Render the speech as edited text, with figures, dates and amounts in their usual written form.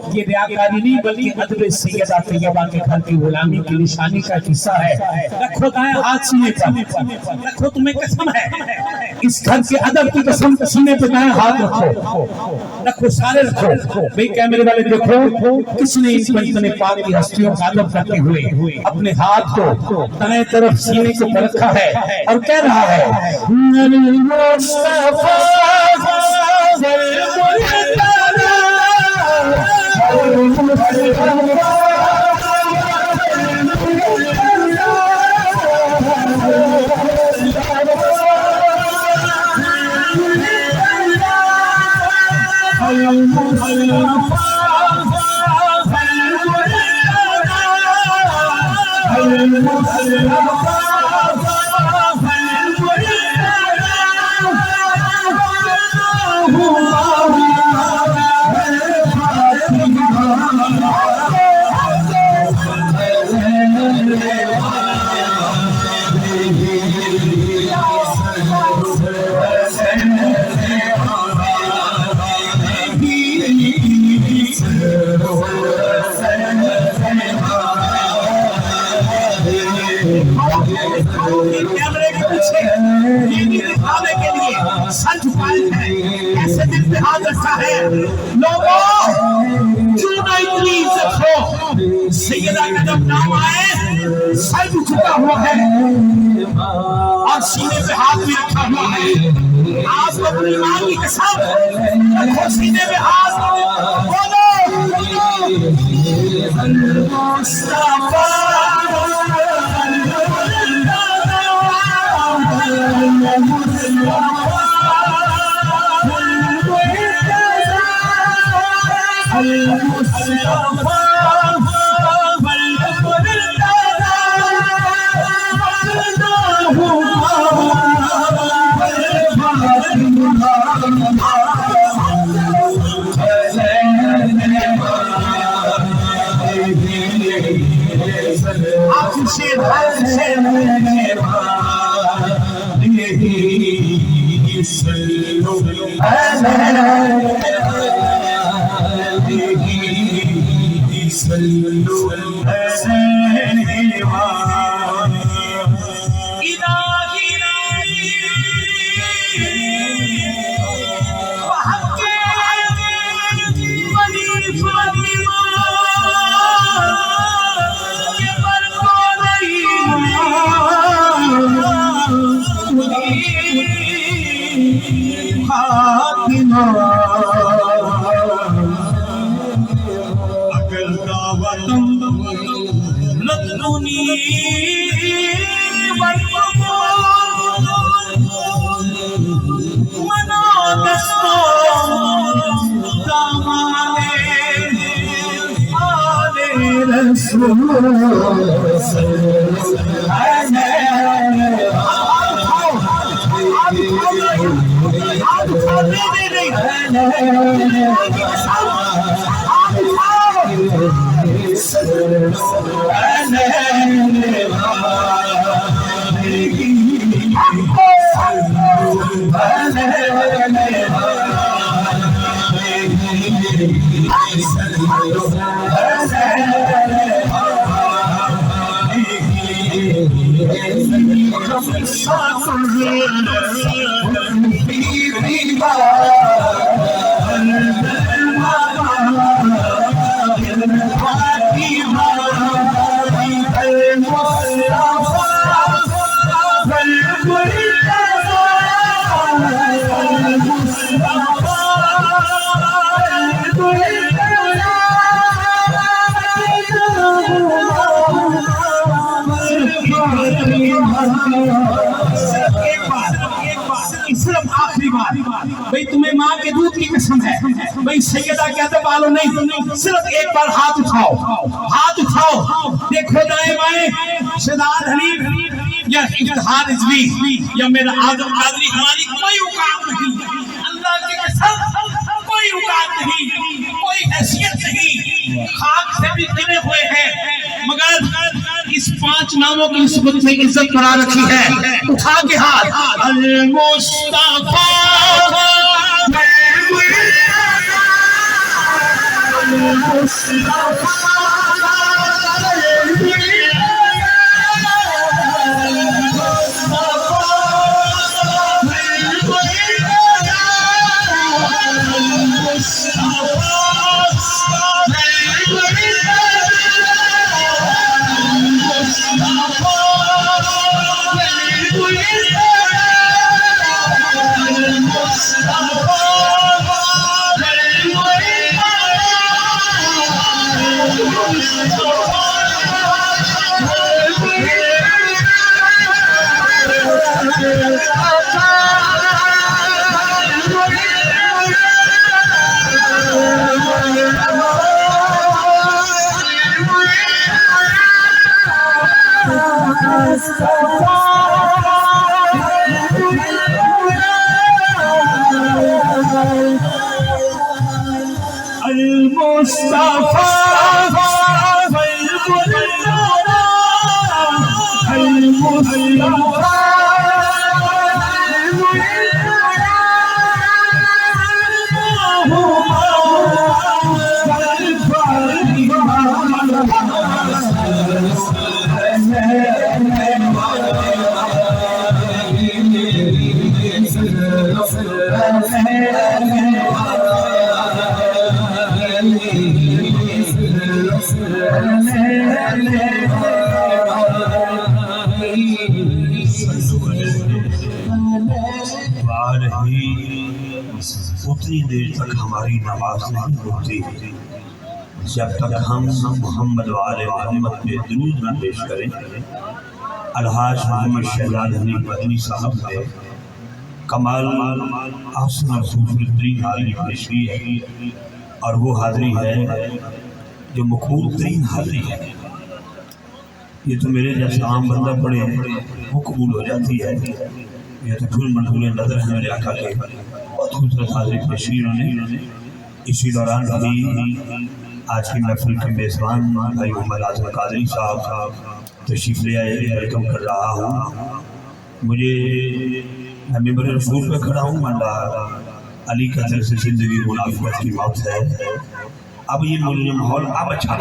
ये रियाकारी नहीं बल्कि अदब सैयदा तैयबा के घर की गुलामी की निशानी का किस्सा है। रखो दाएं हाथ सीने पर, रखो, तुम्हें कसम है, इस घर के अदब की कसम, सीने पे दाएं हाथ रखो, रखो, सारे रखो। भाई कैमरे वाले देखो, किसने इस इतने पाक की हस्तियों का अदब करते हुए अपने हाथ को दाएं तरफ सीने को पर रखा है और कह रहा है, कैमरे के पीछे ये दिखाने के लिए सच पाए है, ऐसे दिल पे हाथ रखा है। लोगों, क्यों ना इतनी इज्जत हो, सैयदा का जब नाम आए सर झुका हुआ है और सीने पे हाथ भी रखा हुआ है। आप अपनी मां की कसम रखो, सीने पे हाथ बोलो, मुस्तफा फातिमा अगर दावतम लतुनी मना दस्तो दामाने आले रसूल सिर्फ आखिरी बार भाई, तुम्हें माँ के दूध की कसम है भाई, सैयदा कहते वालों नहीं, सिर्फ एक बार हाथ उठाओ, हाथ उठाओ, देखो दाएं बाएं, शहजाद हनीफ या इफ्तिखार रिजवी या मेरा आदम कादरी, हमारी कोई औकात नहीं, अल्लाह की कसम कोई औकात नहीं, कोई हैसियत नहीं, खाक से भी गिने हुए हैं, मगर इस 5 नामों की निस्बत से इज्जत बना रखी है। उठा के हाथ, अल मुस्तफा उतनी देर तक हमारी नमाज नहीं होती जब तक हम मोहम्मद वाले मोहम्मद पे दुरूद न पेश करें। अलहाज मोहम्मद शहजाद हनीफ मदनी साहब ने कमाल आसन और खूबसूरत हाजिरी पेश की है, और वो हाजिरी है जो मकबूल तरीन हाजिरी है। ये तो मेरे जैसा आम बंदा पढ़े वो कबूल हो जाती है, ये तो फुल मंजूर नजर है मेरे आका के। बहुत खूबसूरत हाजिरी पेश की उन्होंने। इसी दौरान भी आज की महफिल के मेज़बान भाई मोहम्मद आज़म कादरी साहब तशरीफ़ ले आए, वेलकम कर रहा हूँ। मुझे मैं मिंबर रसूल पे खड़ा हूँ, अल्लाह अली का तरफ से ज़िंदगी मुनाफिकत की मौत है। अब ये मुझे माहौल अब अच्छा